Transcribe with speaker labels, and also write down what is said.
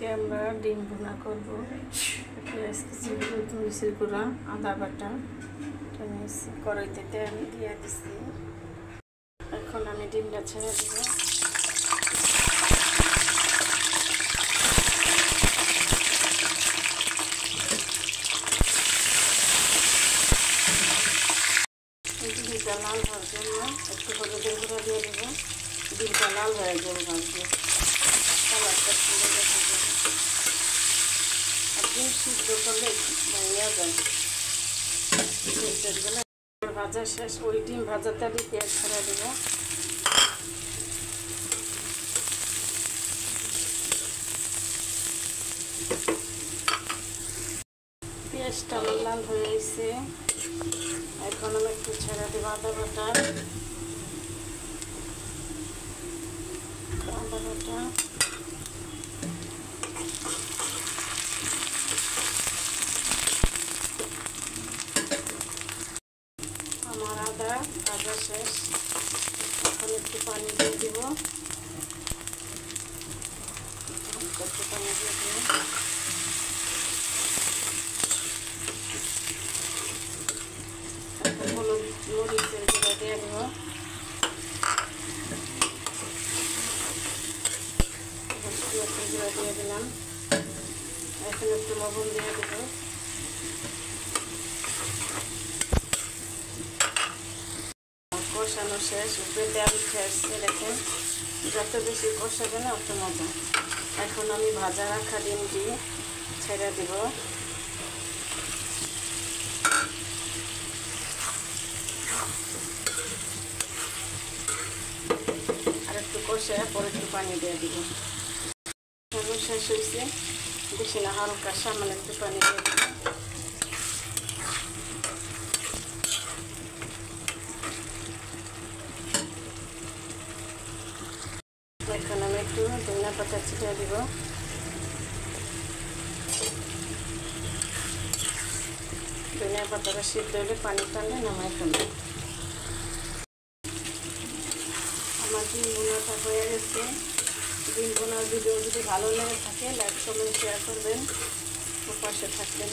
Speaker 1: আজকে আমরা ডিম ভুনা করব। পেঁয়াজ কুচি, হলুদ মরিচের গুঁড়া, আদা বাটা কড়াইতে তেল দিয়ে দিচ্ছি। এখন আমি ডিমটা ছেড়ে দেব। ডিমটা লাল হওয়ার জন্য একটু হলুদের গুঁড়া দিয়ে দেবো। ডিমটা লাল হয়ে যাবে ভাজবে, কালারটা সুন্দর দেখা যাবে। আর ডিম সিদ্ধ করলে ভেঙে যায়। ভাজা শেষ, ওই ডিম ভাজাটা দিয়ে পেঁয়াজ ছেড়ে দেবো। পেঁয়াজটা লাল হয়ে গেছে। এখন আমি একটু ছেড়ে দেবো আদা বাটা। আমার আদা ভাজা শেষ। এখন একটু পানি দিয়ে দিব। একটু পানি দিয়ে দিব। হলুদ মরিচের গুঁড়া দিয়ে দেব। গুঁড়া দিয়ে দিলাম। এখন একটু লবণ দিয়ে দেব। কষানো শেষ, উপরে তেল উঠে আসছে। দেখেন, যত বেশি কষাবে না অত মজা। এখন আমি ভাজা রাখা ডিমটি ছেড়ে দিব। আর একটু কষে পরে একটু পানি দিয়ে দিব। শেষ হয়েছে, বেশি না, হালকা সামান্য একটু পানি দিয়ে দিব। এখন আমি একটু ধনিয়া পাতা ছিটিয়ে দিব। ধনিয়া পাতাটা সিদ্ধ হলে পানি টানলে নামাই ফেলবো। আমার ডিম ভুনাটা হয়ে গেছে। ডিম ভুনার ভিডিও যদি ভালো লেগে থাকে লাইক কমেন্ট শেয়ার করবেন, পাশে থাকবেন।